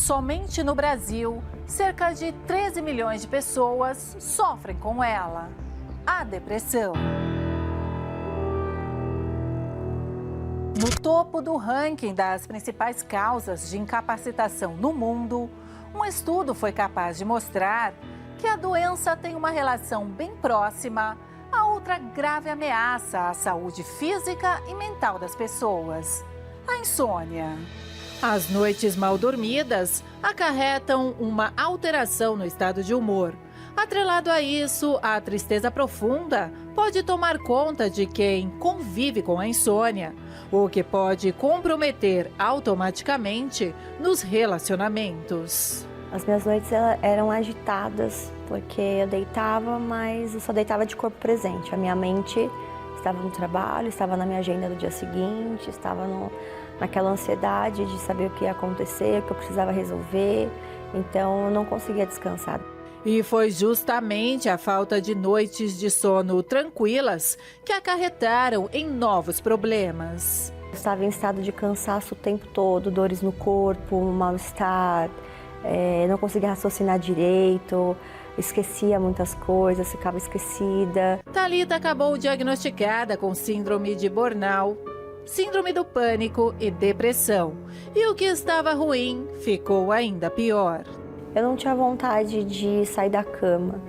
Somente no Brasil, cerca de 13 milhões de pessoas sofrem com ela, a depressão. No topo do ranking das principais causas de incapacitação no mundo, um estudo foi capaz de mostrar que a doença tem uma relação bem próxima a outra grave ameaça à saúde física e mental das pessoas, a insônia. As noites mal dormidas acarretam uma alteração no estado de humor. Atrelado a isso, a tristeza profunda pode tomar conta de quem convive com a insônia, o que pode comprometer automaticamente nos relacionamentos. As minhas noites eram agitadas, porque eu deitava, mas eu só deitava de corpo presente. A minha mente estava no trabalho, estava na minha agenda do dia seguinte, estava naquela ansiedade de saber o que ia acontecer, o que eu precisava resolver. Então, eu não conseguia descansar. E foi justamente a falta de noites de sono tranquilas que acarretaram em novos problemas. Eu estava em estado de cansaço o tempo todo, dores no corpo, mal-estar, não conseguia raciocinar direito, esquecia muitas coisas, ficava esquecida. Thalita acabou diagnosticada com síndrome de burnout, síndrome do pânico e depressão. E o que estava ruim ficou ainda pior. Eu não tinha vontade de sair da cama,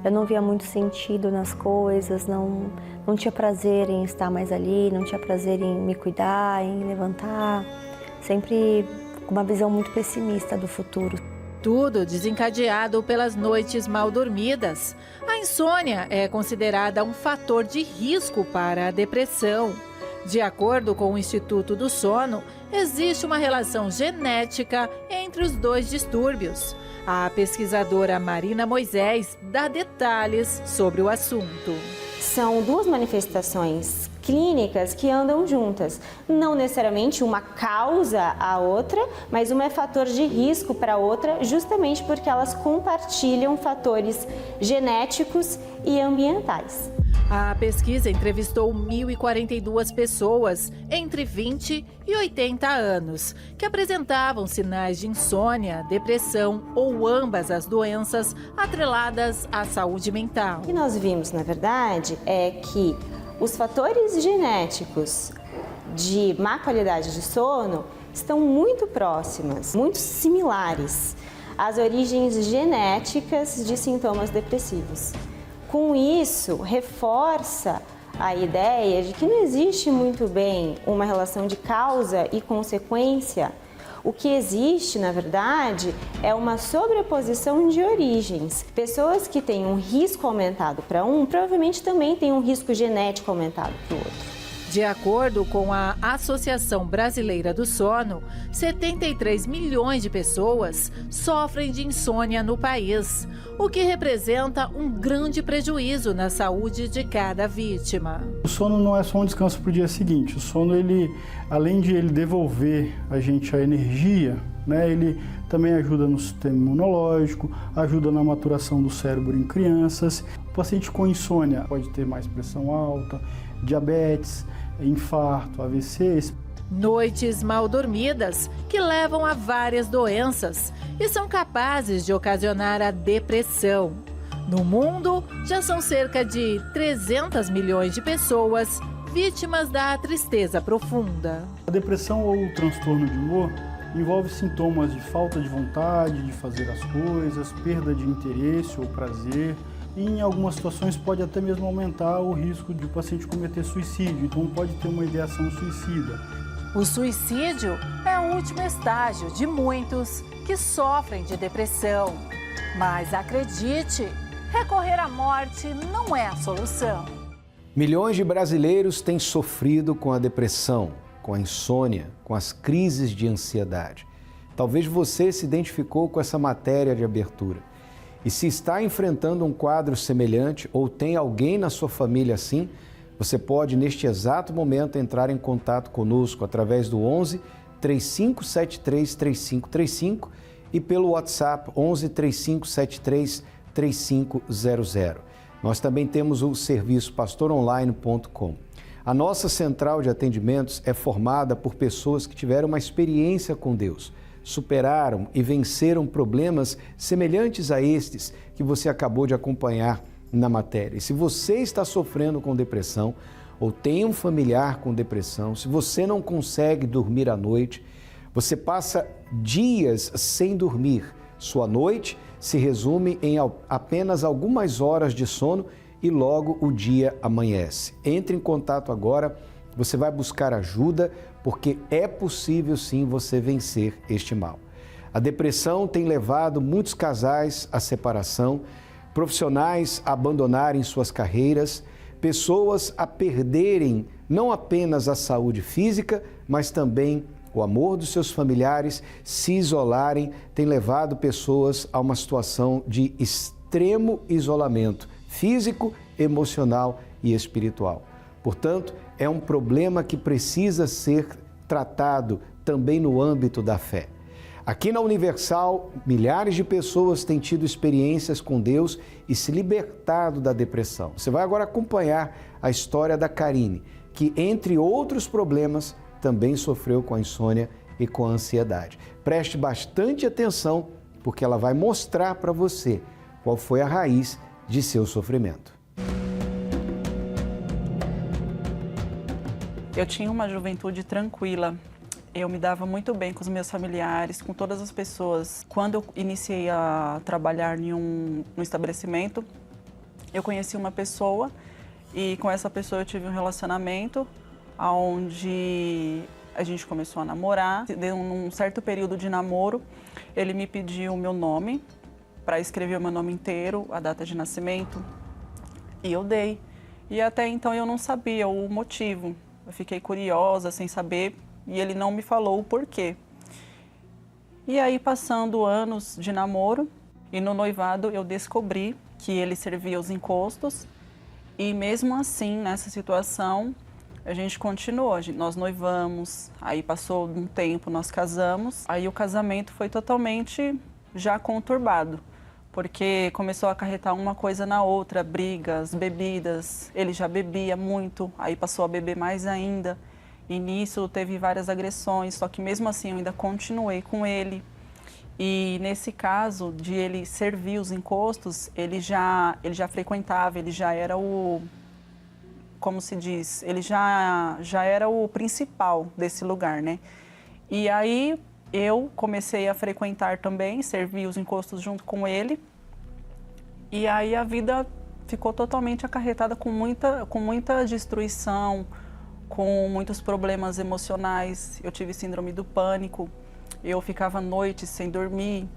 eu não via muito sentido nas coisas, não tinha prazer em estar mais ali, não tinha prazer em me cuidar, em levantar, sempre com uma visão muito pessimista do futuro. Tudo desencadeado pelas noites mal dormidas. A insônia é considerada um fator de risco para a depressão. De acordo com o Instituto do Sono, existe uma relação genética entre os dois distúrbios. A pesquisadora Marina Moisés dá detalhes sobre o assunto. São duas manifestações clínicas que andam juntas. Não necessariamente uma causa a outra, mas uma é fator de risco para a outra, justamente porque elas compartilham fatores genéticos e ambientais. A pesquisa entrevistou 1.042 pessoas entre 20 e 80 anos, que apresentavam sinais de insônia, depressão ou ambas as doenças atreladas à saúde mental. O que nós vimos, na verdade, é que os fatores genéticos de má qualidade de sono estão muito próximas, muito similares às origens genéticas de sintomas depressivos. Com isso, reforça a ideia de que não existe muito bem uma relação de causa e consequência. O que existe, na verdade, é uma sobreposição de origens. Pessoas que têm um risco aumentado para um, provavelmente também têm um risco genético aumentado para o outro. De acordo com a Associação Brasileira do Sono, 73 milhões de pessoas sofrem de insônia no país, o que representa um grande prejuízo na saúde de cada vítima. O sono não é só um descanso para o dia seguinte. O sono, além de ele devolver a gente a energia, ele também ajuda no sistema imunológico, ajuda na maturação do cérebro em crianças. O paciente com insônia pode ter mais pressão alta, diabetes, infarto, AVCs. Noites mal dormidas que levam a várias doenças e são capazes de ocasionar a depressão. No mundo, já são cerca de 300 milhões de pessoas vítimas da tristeza profunda. A depressão ou o transtorno de humor envolve sintomas de falta de vontade de fazer as coisas, perda de interesse ou prazer. E em algumas situações pode até mesmo aumentar o risco de o paciente cometer suicídio, então pode ter uma ideação suicida. O suicídio é o último estágio de muitos que sofrem de depressão. Mas acredite, recorrer à morte não é a solução. Milhões de brasileiros têm sofrido com a depressão, com a insônia, com as crises de ansiedade. Talvez você se identificou com essa matéria de abertura. E se está enfrentando um quadro semelhante ou tem alguém na sua família assim, você pode, neste exato momento, entrar em contato conosco através do 11 3573 3535 e pelo WhatsApp 11 3573 3500. Nós também temos o serviço pastoronline.com. A nossa central de atendimentos é formada por pessoas que tiveram uma experiência com Deus, superaram e venceram problemas semelhantes a estes que você acabou de acompanhar na matéria. E se você está sofrendo com depressão ou tem um familiar com depressão, se você não consegue dormir à noite, você passa dias sem dormir, sua noite se resume em apenas algumas horas de sono e logo o dia amanhece. Entre em contato agora, você vai buscar ajuda, porque é possível sim você vencer este mal. A depressão tem levado muitos casais à separação, profissionais a abandonarem suas carreiras, pessoas a perderem não apenas a saúde física, mas também o amor dos seus familiares, se isolarem, tem levado pessoas a uma situação de extremo isolamento físico, emocional e espiritual. Portanto, é um problema que precisa ser tratado também no âmbito da fé. Aqui na Universal, milhares de pessoas têm tido experiências com Deus e se libertado da depressão. Você vai agora acompanhar a história da Karine, que, entre outros problemas, também sofreu com a insônia e com a ansiedade. Preste bastante atenção, porque ela vai mostrar para você qual foi a raiz de seu sofrimento. Eu tinha uma juventude tranquila. Eu me dava muito bem com os meus familiares, com todas as pessoas. Quando eu iniciei a trabalhar em um estabelecimento, eu conheci uma pessoa e com essa pessoa eu tive um relacionamento onde a gente começou a namorar. Num certo período de namoro, ele me pediu o meu nome, para escrever o meu nome inteiro, a data de nascimento, e eu dei. E até então eu não sabia o motivo. Eu fiquei curiosa, sem saber, e ele não me falou o porquê. E aí, passando anos de namoro, e no noivado eu descobri que ele servia os encostos, e mesmo assim, nessa situação, a gente continuou, nós noivamos, aí passou um tempo, nós casamos, aí o casamento foi totalmente já conturbado, porque começou a acarretar uma coisa na outra, brigas, bebidas, ele já bebia muito, aí passou a beber mais ainda, e nisso teve várias agressões, só que mesmo assim eu ainda continuei com ele. E nesse caso de ele servir os encostos, ele já frequentava, ele já era o, como se diz, ele já era o principal desse lugar, né? E aí eu comecei a frequentar também, servir os encostos junto com ele. E aí a vida ficou totalmente acarretada com muita destruição, com muitos problemas emocionais. Eu tive síndrome do pânico. Eu ficava noites sem dormir,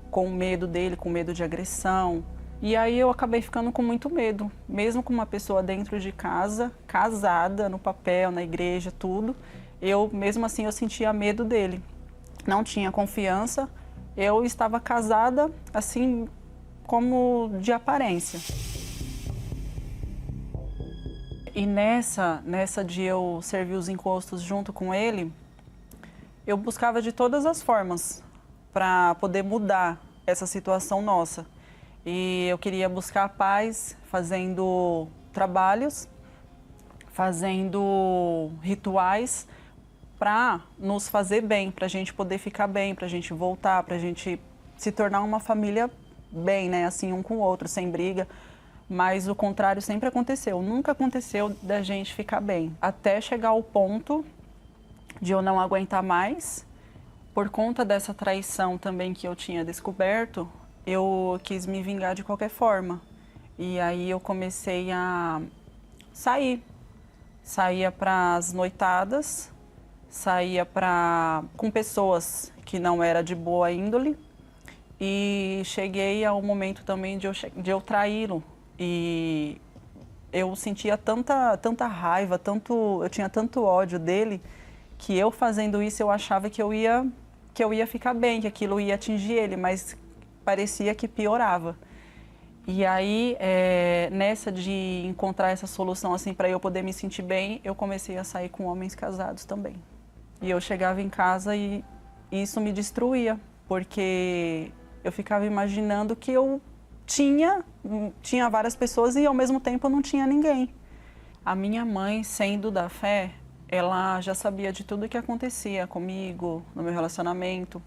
com medo dele, com medo de agressão. E aí eu acabei ficando com muito medo, mesmo com uma pessoa dentro de casa, casada, no papel, na igreja, tudo. Mesmo assim, eu sentia medo dele. Não tinha confiança. Eu estava casada, assim, como de aparência. E nessa de eu servir os encostos junto com ele, eu buscava de todas as formas para poder mudar essa situação nossa. E eu queria buscar paz fazendo trabalhos, fazendo rituais para nos fazer bem, para a gente poder ficar bem, para a gente voltar, para a gente se tornar uma família bem, né? Assim, um com o outro, sem briga. Mas o contrário sempre aconteceu. Nunca aconteceu da gente ficar bem. Até chegar ao ponto de eu não aguentar mais. Por conta dessa traição também que eu tinha descoberto, eu quis me vingar de qualquer forma. E aí eu comecei a sair. Saía para as noitadas, saía com pessoas que não era de boa índole. E cheguei ao momento também de eu traí-lo. E eu sentia tanta raiva, eu tinha tanto ódio dele, que eu fazendo isso eu achava que eu ia ficar bem, que aquilo ia atingir ele, mas parecia que piorava. E aí, nessa de encontrar essa solução assim para eu poder me sentir bem, eu comecei a sair com homens casados também. E eu chegava em casa e isso me destruía, porque eu ficava imaginando que eu tinha várias pessoas e ao mesmo tempo eu não tinha ninguém. A minha mãe, sendo da fé, ela já sabia de tudo o que acontecia comigo, no meu relacionamento.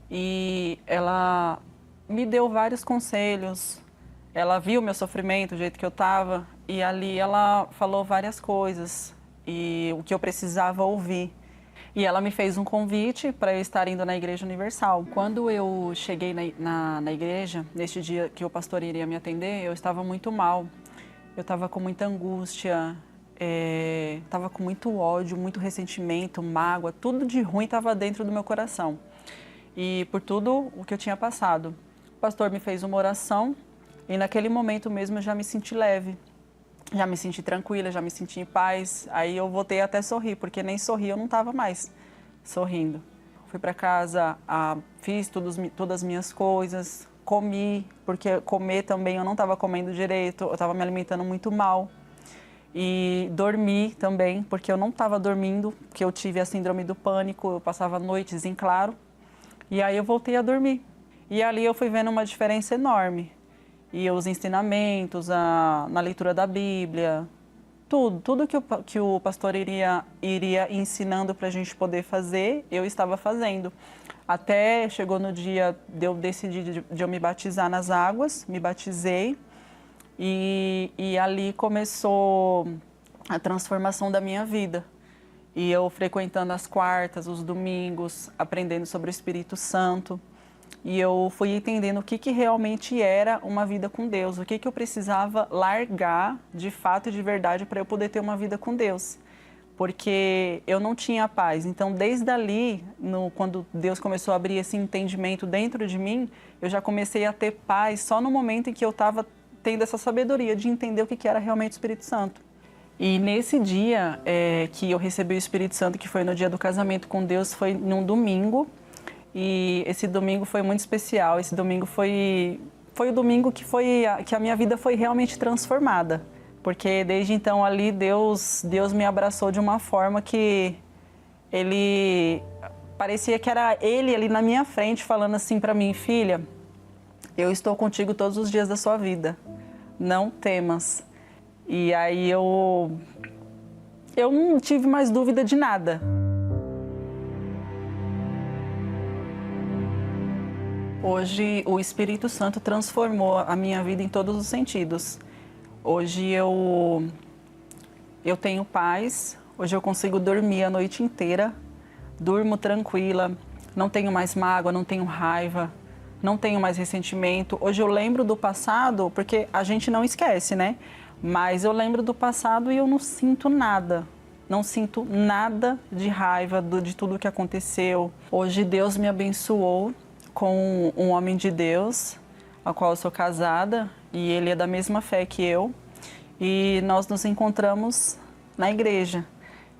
e ela me deu vários conselhos. Ela viu meu sofrimento, o jeito que eu estava, e ali ela falou várias coisas, e o que eu precisava ouvir. E ela me fez um convite para eu estar indo na Igreja Universal. Quando eu cheguei na igreja, neste dia que o pastor iria me atender, eu estava muito mal. Eu estava com muita angústia, estava com muito ódio, muito ressentimento, mágoa, tudo de ruim estava dentro do meu coração. E por tudo o que eu tinha passado. O pastor me fez uma oração e naquele momento mesmo eu já me senti leve. Já me senti tranquila, já me senti em paz. Aí eu voltei até a sorrir, porque nem sorrir eu não estava mais sorrindo. Fui para casa, fiz todas as minhas coisas, comi, porque comer também eu não estava comendo direito, eu estava me alimentando muito mal. E dormi também, porque eu não estava dormindo, porque eu tive a síndrome do pânico, eu passava noites em claro. E aí eu voltei a dormir. E ali eu fui vendo uma diferença enorme. E os ensinamentos, na leitura da Bíblia, tudo que o pastor iria ensinando para a gente poder fazer, eu estava fazendo. Até chegou no dia de eu decidir de eu me batizar nas águas, me batizei e ali começou a transformação da minha vida. E eu frequentando as quartas, os domingos, aprendendo sobre o Espírito Santo. E eu fui entendendo o que realmente era uma vida com Deus, o que eu precisava largar de fato e de verdade para eu poder ter uma vida com Deus. Porque eu não tinha paz. Então, desde ali, quando Deus começou a abrir esse entendimento dentro de mim, eu já comecei a ter paz só no momento em que eu estava tendo essa sabedoria de entender o que era realmente o Espírito Santo. E nesse dia que eu recebi o Espírito Santo, que foi no dia do casamento com Deus, foi num domingo. E esse domingo foi muito especial. Esse domingo foi o domingo que a minha vida foi realmente transformada. Porque desde então ali Deus me abraçou de uma forma que Ele parecia que era Ele ali na minha frente falando assim para mim: filha, eu estou contigo todos os dias da sua vida, não temas. E aí eu não tive mais dúvida de nada. Hoje o Espírito Santo transformou a minha vida em todos os sentidos. Hoje eu tenho paz, hoje eu consigo dormir a noite inteira, durmo tranquila, não tenho mais mágoa, não tenho raiva, não tenho mais ressentimento. Hoje eu lembro do passado, porque a gente não esquece, né? Mas eu lembro do passado e eu não sinto nada. Não sinto nada de raiva de tudo que aconteceu. Hoje Deus me abençoou com um homem de Deus, a qual eu sou casada, e ele é da mesma fé que eu. E nós nos encontramos na igreja.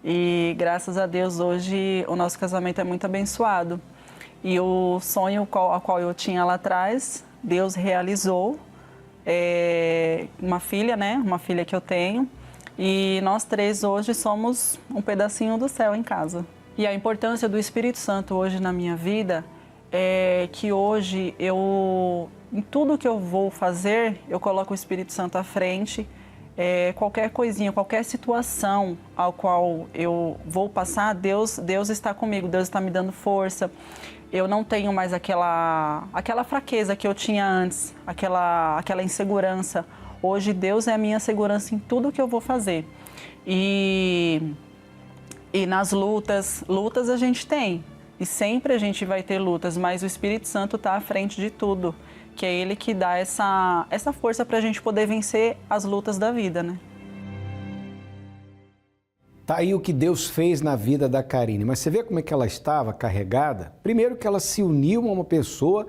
E graças a Deus hoje o nosso casamento é muito abençoado. E o sonho a qual eu tinha lá atrás, Deus realizou. Uma filha, né? Uma filha que eu tenho. E nós três hoje somos um pedacinho do céu em casa. E a importância do Espírito Santo hoje na minha vida é que hoje em tudo que eu vou fazer, eu coloco o Espírito Santo à frente. Qualquer coisinha, qualquer situação ao qual eu vou passar, Deus está comigo, Deus está me dando força. Eu não tenho mais aquela fraqueza que eu tinha antes, aquela insegurança. Hoje Deus é a minha segurança em tudo que eu vou fazer. E nas lutas a gente tem. E sempre a gente vai ter lutas, mas o Espírito Santo está à frente de tudo. Que é Ele que dá essa força para a gente poder vencer as lutas da vida, né? Tá aí o que Deus fez na vida da Karine. Mas você vê como é que ela estava carregada? Primeiro que ela se uniu a uma pessoa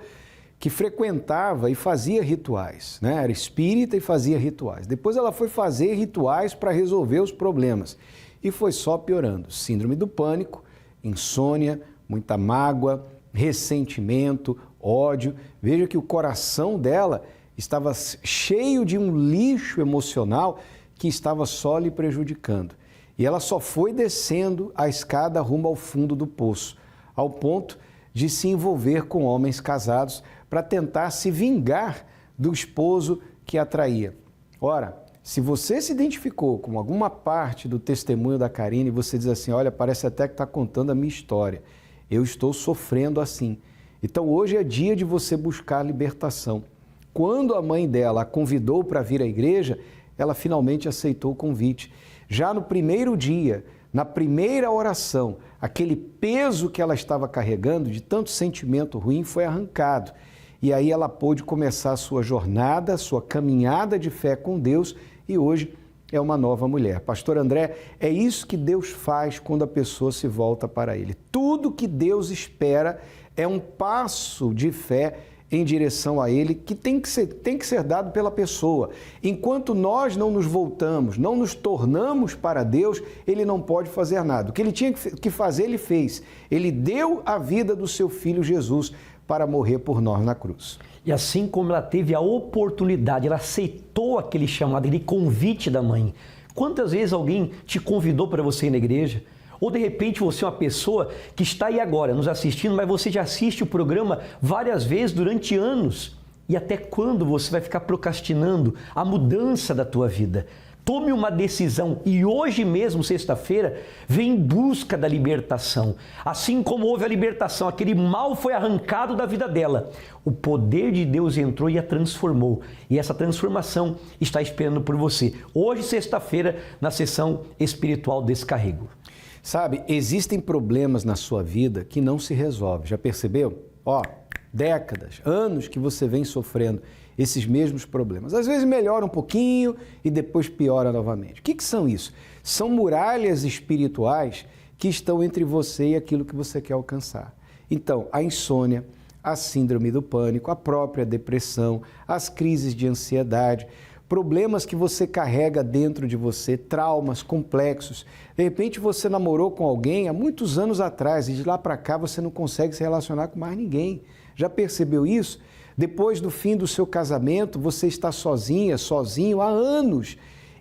que frequentava e fazia rituais, né? Era espírita e fazia rituais. Depois ela foi fazer rituais para resolver os problemas. E foi só piorando. Síndrome do pânico, insônia, muita mágoa, ressentimento, ódio. Veja que o coração dela estava cheio de um lixo emocional que estava só lhe prejudicando. E ela só foi descendo a escada rumo ao fundo do poço, ao ponto de se envolver com homens casados para tentar se vingar do esposo que a traía. Ora, se você se identificou com alguma parte do testemunho da Karine, você diz assim: olha, parece até que está contando a minha história. Eu estou sofrendo assim. Então hoje é dia de você buscar libertação. Quando a mãe dela a convidou para vir à igreja, ela finalmente aceitou o convite. Já no primeiro dia, na primeira oração, aquele peso que ela estava carregando de tanto sentimento ruim foi arrancado. E aí ela pôde começar a sua jornada, a sua caminhada de fé com Deus e hoje é uma nova mulher. Pastor André, é isso que Deus faz quando a pessoa se volta para Ele. Tudo que Deus espera é um passo de fé em direção a Ele que tem que ser dado pela pessoa. Enquanto nós não nos voltamos, não nos tornamos para Deus, Ele não pode fazer nada. O que Ele tinha que fazer, Ele fez. Ele deu a vida do seu Filho Jesus para morrer por nós na cruz. E assim como ela teve a oportunidade, ela aceitou aquele chamado, aquele convite da mãe. Quantas vezes alguém te convidou para você ir na igreja? Ou de repente você é uma pessoa que está aí agora nos assistindo, mas você já assiste o programa várias vezes durante anos. E até quando você vai ficar procrastinando a mudança da tua vida? Tome uma decisão e hoje mesmo, sexta-feira, vem em busca da libertação. Assim como houve a libertação, aquele mal foi arrancado da vida dela. O poder de Deus entrou e a transformou. E essa transformação está esperando por você. Hoje, sexta-feira, na sessão espiritual Descarrego. Sabe, existem problemas na sua vida que não se resolvem. Já percebeu? Décadas, anos que você vem sofrendo esses mesmos problemas. Às vezes melhora um pouquinho e depois piora novamente. O que são isso? São muralhas espirituais que estão entre você e aquilo que você quer alcançar. Então, a insônia, a síndrome do pânico, a própria depressão, as crises de ansiedade, problemas que você carrega dentro de você, traumas complexos. De repente você namorou com alguém há muitos anos atrás e de lá para cá você não consegue se relacionar com mais ninguém. Já percebeu isso? Depois do fim do seu casamento, você está sozinha, sozinho há anos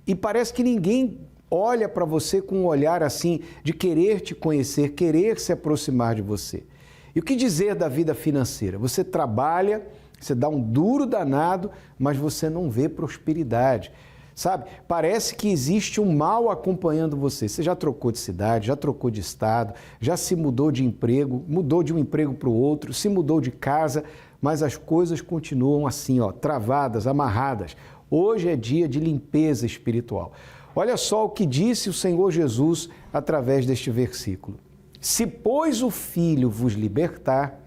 e parece que ninguém olha para você com um olhar assim de querer te conhecer, querer se aproximar de você. E o que dizer da vida financeira? Você trabalha, você dá um duro danado, mas você não vê prosperidade. Sabe, parece que existe um mal acompanhando você. Você já trocou de cidade, já trocou de estado, já se mudou de emprego, mudou de um emprego para o outro, se mudou de casa, mas as coisas continuam assim, travadas, amarradas. Hoje é dia de limpeza espiritual. Olha só o que disse o Senhor Jesus através deste versículo. Se, pois, o Filho vos libertar,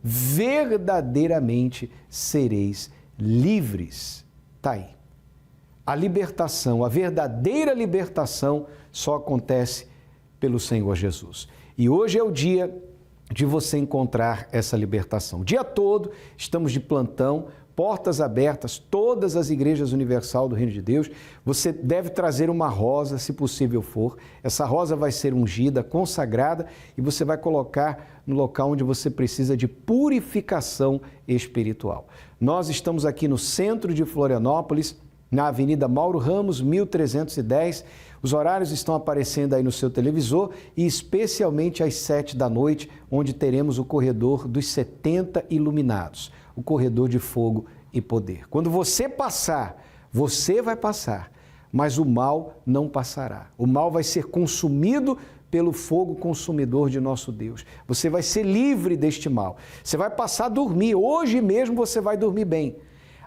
verdadeiramente sereis livres. Está aí. A libertação, a verdadeira libertação só acontece pelo Senhor Jesus. E hoje é o dia de você encontrar essa libertação. O dia todo estamos de plantão, portas abertas, todas as igrejas universal do Reino de Deus. Você deve trazer uma rosa, se possível for. Essa rosa vai ser ungida, consagrada e você vai colocar no local onde você precisa de purificação espiritual. Nós estamos aqui no centro de Florianópolis, na Avenida Mauro Ramos, 1310. Os horários estão aparecendo aí no seu televisor e especialmente às 7 da noite, onde teremos o corredor dos 70 iluminados, o corredor de fogo e poder. Quando você passar, você vai passar, mas o mal não passará. O mal vai ser consumido pelo fogo consumidor de nosso Deus. Você vai ser livre deste mal. Você vai passar a dormir. Hoje mesmo você vai dormir bem.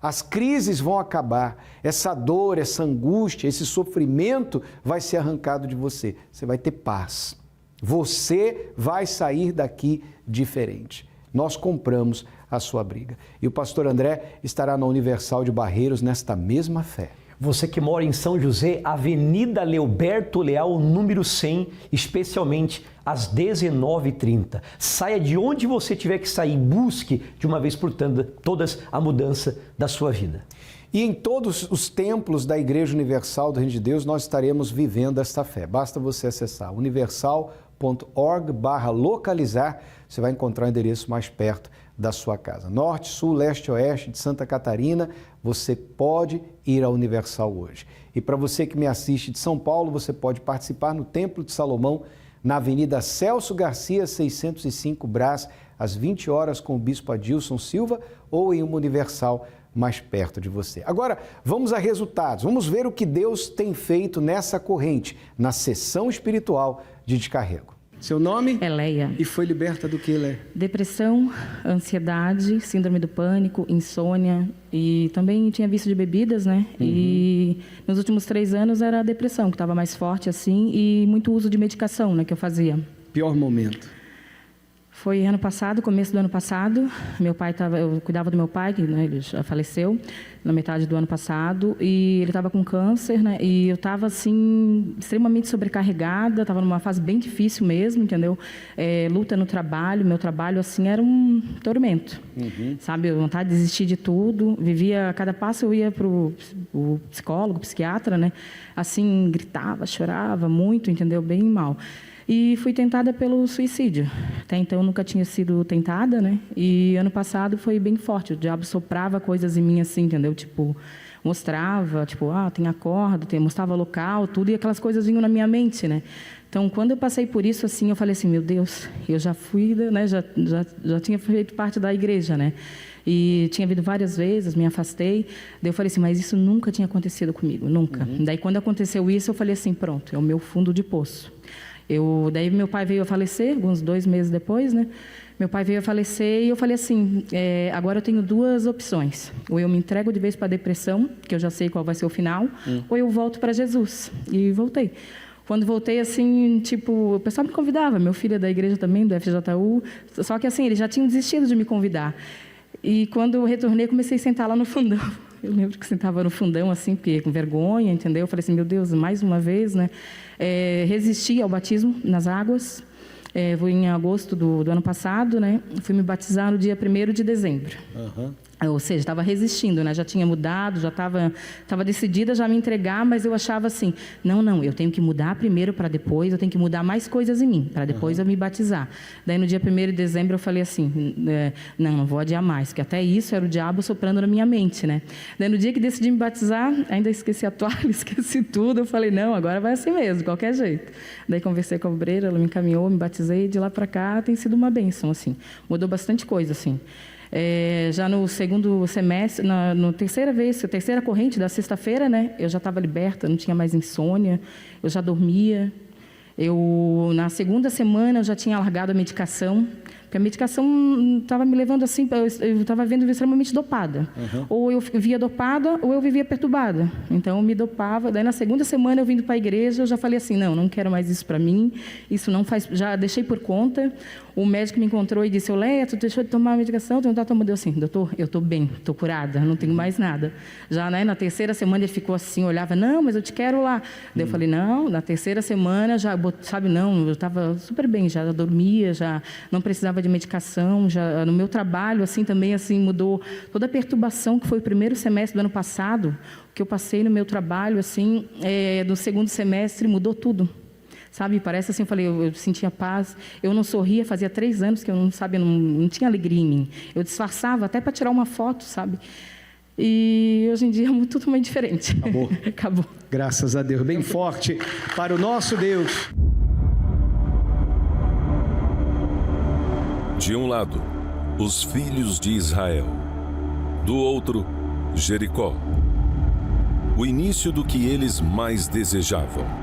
As crises vão acabar, essa dor, essa angústia, esse sofrimento vai ser arrancado de você. Você vai ter paz. Você vai sair daqui diferente. Nós compramos a sua briga. E o pastor André estará na Universal de Barreiros nesta mesma fé. Você que mora em São José, Avenida Leoberto Leal, número 100, especialmente às 19h30. Saia de onde você tiver que sair, busque de uma vez por todas a mudança da sua vida. E em todos os templos da Igreja Universal do Reino de Deus, nós estaremos vivendo esta fé. Basta você acessar universal.org/localizar, você vai encontrar o endereço mais perto da sua casa. Norte, Sul, Leste, Oeste de Santa Catarina, você pode ir à Universal hoje. E para você que me assiste de São Paulo, você pode participar no Templo de Salomão, na Avenida Celso Garcia, 605 Brás, às 20 horas com o Bispo Adilson Silva, ou em uma Universal mais perto de você. Agora, vamos a resultados. Vamos ver o que Deus tem feito nessa corrente, na sessão espiritual de Descarrego. Seu nome? Leia. E foi liberta do que, Lé? Depressão, ansiedade, síndrome do pânico, insônia e também tinha vício de bebidas, né? E nos últimos 3 anos era a depressão que estava mais forte assim e muito uso de medicação, né, que eu fazia. Pior momento? Foi ano passado, começo do ano passado. Eu cuidava do meu pai, que, né, ele já faleceu na metade do ano passado, e ele estava com câncer, né? E eu estava assim extremamente sobrecarregada, estava numa fase bem difícil mesmo, entendeu? Luta no trabalho, meu trabalho assim era um tormento, sabe? Eu vontade de desistir de tudo. Vivia, a cada passo eu ia para o psicólogo, psiquiatra, né? Assim gritava, chorava muito, entendeu? Bem mal. E fui tentada pelo suicídio. Até então eu nunca tinha sido tentada, né? E ano passado foi bem forte. O diabo soprava coisas em mim assim, entendeu? Tipo, mostrava, tipo, tem a corda, mostrava local, tudo, e aquelas coisas vinham na minha mente, né? Então, quando eu passei por isso, assim, eu falei assim, meu Deus, eu já fui, né? Já tinha feito parte da igreja, né? E tinha vindo várias vezes, me afastei. Daí eu falei assim, mas isso nunca tinha acontecido comigo, nunca. Daí, quando aconteceu isso, eu falei assim, pronto, é o meu fundo de poço. Daí meu pai veio a falecer, alguns 2 meses depois, né? Meu pai veio a falecer e eu falei assim, agora eu tenho 2 opções. Ou eu me entrego de vez para a depressão, que eu já sei qual vai ser o final, ou eu volto para Jesus. E voltei. Quando voltei, assim, tipo, o pessoal me convidava, meu filho é da igreja também, do FJU, só que assim, eles já tinham desistido de me convidar. E quando eu retornei, comecei a sentar lá no fundão. Eu lembro que sentava no fundão, assim, porque com vergonha, entendeu? Eu falei assim, meu Deus, mais uma vez, né? Resisti ao batismo nas águas. Fui em agosto do ano passado, né? Fui me batizar no dia 1º de dezembro. Ou seja, estava resistindo, né? Já tinha mudado, já estava decidida já a me entregar, mas eu achava assim, não, eu tenho que mudar primeiro para depois, eu tenho que mudar mais coisas em mim, para depois eu me batizar. Daí no dia 1º de dezembro eu falei assim, não vou adiar mais, porque até isso era o diabo soprando na minha mente, né? Daí no dia que decidi me batizar, ainda esqueci a toalha, esqueci tudo, eu falei, não, agora vai assim mesmo, de qualquer jeito. Daí conversei com a obreira, ela me encaminhou, me batizei, de lá para cá tem sido uma bênção, assim, mudou bastante coisa, assim. Já no segundo semestre, na terceira corrente da sexta-feira, né, eu já estava liberta, não tinha mais insônia, eu já dormia. Na segunda semana, eu já tinha largado a medicação, porque a medicação estava me levando assim, eu estava vendo extremamente dopada. Ou eu vivia dopada, ou eu vivia perturbada. Então, eu me dopava. Daí, na segunda semana, eu vindo para a igreja, eu já falei assim, não quero mais isso para mim, isso não faz, já deixei por conta. O médico me encontrou e disse, Leia, tu deixou de tomar a medicação? Tu não está tomando? Eu assim, doutor, eu estou bem, estou curada, não tenho mais nada. Já, né, na terceira semana ele ficou assim, olhava, não, mas eu te quero lá. Daí eu falei, não, na terceira semana, já, sabe, não, eu estava super bem, já dormia, já não precisava de medicação, já no meu trabalho, assim, também, assim, mudou toda a perturbação que foi o 1º semestre do ano passado, que eu passei no meu trabalho, assim, no segundo semestre mudou tudo. Sabe, parece assim, eu sentia paz, eu não sorria, fazia 3 anos que eu não tinha alegria em mim. Eu disfarçava até para tirar uma foto, sabe? E hoje em dia é totalmente diferente. Acabou. Graças a Deus, bem forte para o nosso Deus. De um lado, os filhos de Israel. Do outro, Jericó. O início do que eles mais desejavam.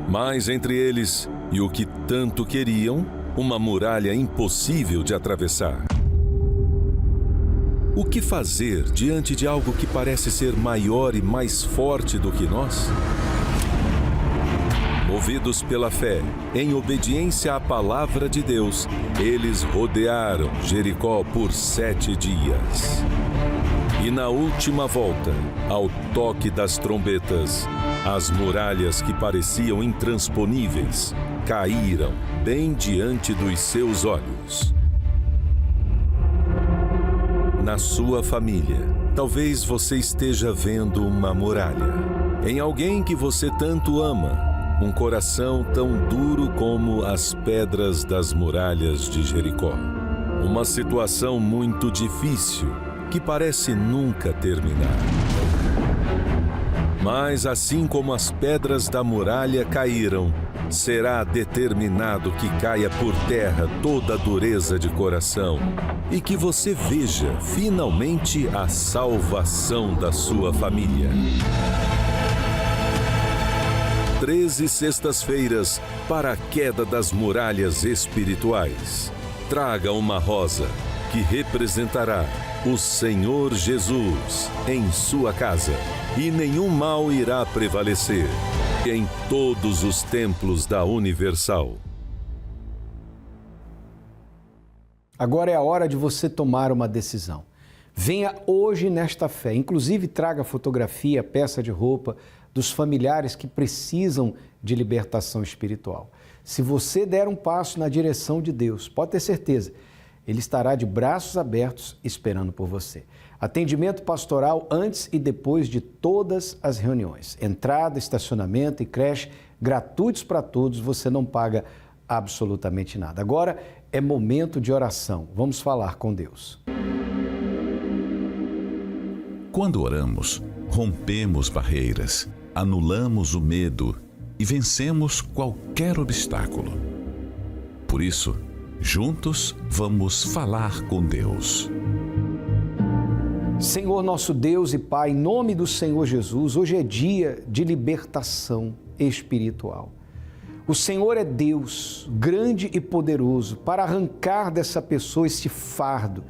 Mas entre eles, e o que tanto queriam, uma muralha impossível de atravessar. O que fazer diante de algo que parece ser maior e mais forte do que nós? Movidos pela fé, em obediência à palavra de Deus, eles rodearam Jericó por 7 dias. E na última volta, ao toque das trombetas, as muralhas que pareciam intransponíveis caíram bem diante dos seus olhos. Na sua família, talvez você esteja vendo uma muralha. Em alguém que você tanto ama, um coração tão duro como as pedras das muralhas de Jericó. Uma situação muito difícil que parece nunca terminar. Mas assim como as pedras da muralha caíram, será determinado que caia por terra toda a dureza de coração e que você veja finalmente a salvação da sua família. 13 sextas-feiras para a queda das muralhas espirituais. Traga uma rosa que representará o Senhor Jesus em sua casa, e nenhum mal irá prevalecer em todos os templos da Universal. Agora é a hora de você tomar uma decisão. Venha hoje nesta fé, inclusive traga fotografia, peça de roupa dos familiares que precisam de libertação espiritual. Se você der um passo na direção de Deus, pode ter certeza, Ele estará de braços abertos esperando por você. Atendimento pastoral antes e depois de todas as reuniões. Entrada, estacionamento e creche gratuitos para todos, você não paga absolutamente nada. Agora é momento de oração. Vamos falar com Deus. Quando oramos, rompemos barreiras, anulamos o medo e vencemos qualquer obstáculo. Por isso, juntos vamos falar com Deus. Senhor nosso Deus e Pai, em nome do Senhor Jesus, hoje é dia de libertação espiritual. O Senhor é Deus, grande e poderoso, para arrancar dessa pessoa esse fardo,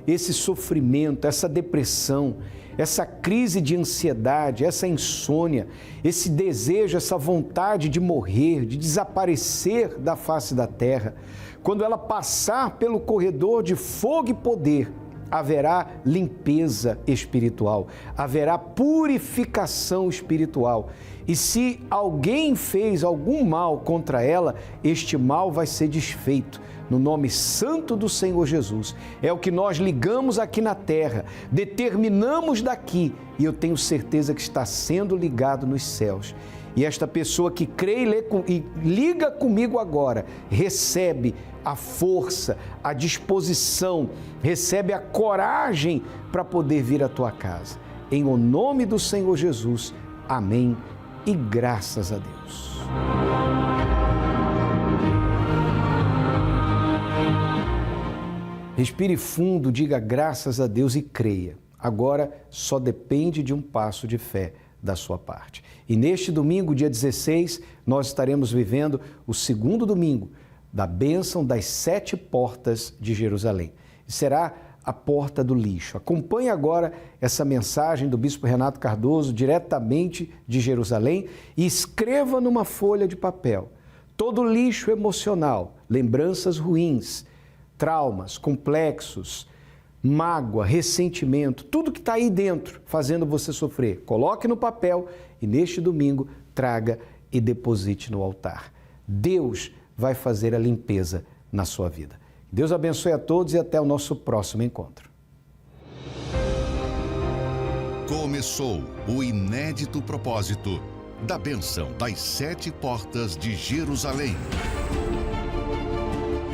esse sofrimento, essa depressão, essa crise de ansiedade, essa insônia, esse desejo, essa vontade de morrer, de desaparecer da face da terra. Quando ela passar pelo corredor de fogo e poder, haverá limpeza espiritual, haverá purificação espiritual. E se alguém fez algum mal contra ela, este mal vai ser desfeito. No nome santo do Senhor Jesus. É o que nós ligamos aqui na terra, determinamos daqui, e eu tenho certeza que está sendo ligado nos céus. E esta pessoa que crê e liga comigo agora, recebe a força, a disposição, recebe a coragem para poder vir à tua casa. Em o nome do Senhor Jesus, amém e graças a Deus. Respire fundo, diga graças a Deus e creia. Agora só depende de um passo de fé da sua parte. E neste domingo, dia 16, nós estaremos vivendo o segundo domingo da bênção das 7 portas de Jerusalém. E será a porta do lixo. Acompanhe agora essa mensagem do Bispo Renato Cardoso, diretamente de Jerusalém, e escreva numa folha de papel todo o lixo emocional, lembranças ruins, traumas, complexos, mágoa, ressentimento, tudo que está aí dentro fazendo você sofrer. Coloque no papel e neste domingo traga e deposite no altar. Deus vai fazer a limpeza na sua vida. Deus abençoe a todos e até o nosso próximo encontro. Começou o inédito propósito da bênção das 7 portas de Jerusalém.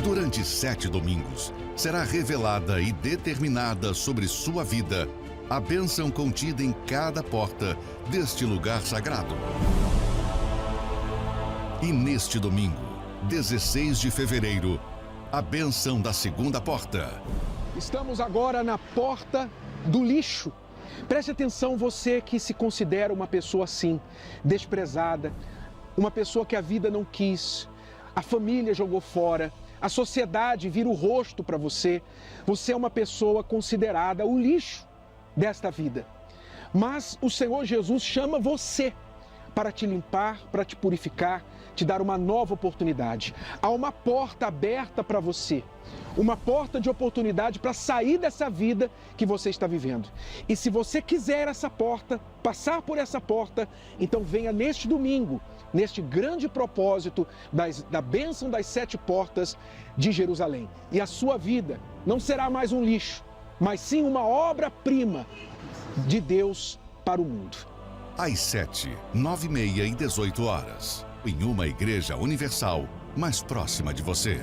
Durante 7 domingos, será revelada e determinada sobre sua vida a bênção contida em cada porta deste lugar sagrado. E neste domingo, 16 de fevereiro, a bênção da segunda porta. Estamos agora na porta do lixo. Preste atenção, você que se considera uma pessoa assim, desprezada, uma pessoa que a vida não quis, a família jogou fora, a sociedade vira o rosto para você. Você é uma pessoa considerada o lixo desta vida. Mas o Senhor Jesus chama você para te limpar, para te purificar, te dar uma nova oportunidade. Há uma porta aberta para você, uma porta de oportunidade para sair dessa vida que você está vivendo. E se você quiser essa porta, passar por essa porta, então venha neste domingo, neste grande propósito da bênção das 7 portas de Jerusalém. E a sua vida não será mais um lixo, mas sim uma obra-prima de Deus para o mundo. Às 7, 9h30 e 18 horas, em uma igreja universal mais próxima de você.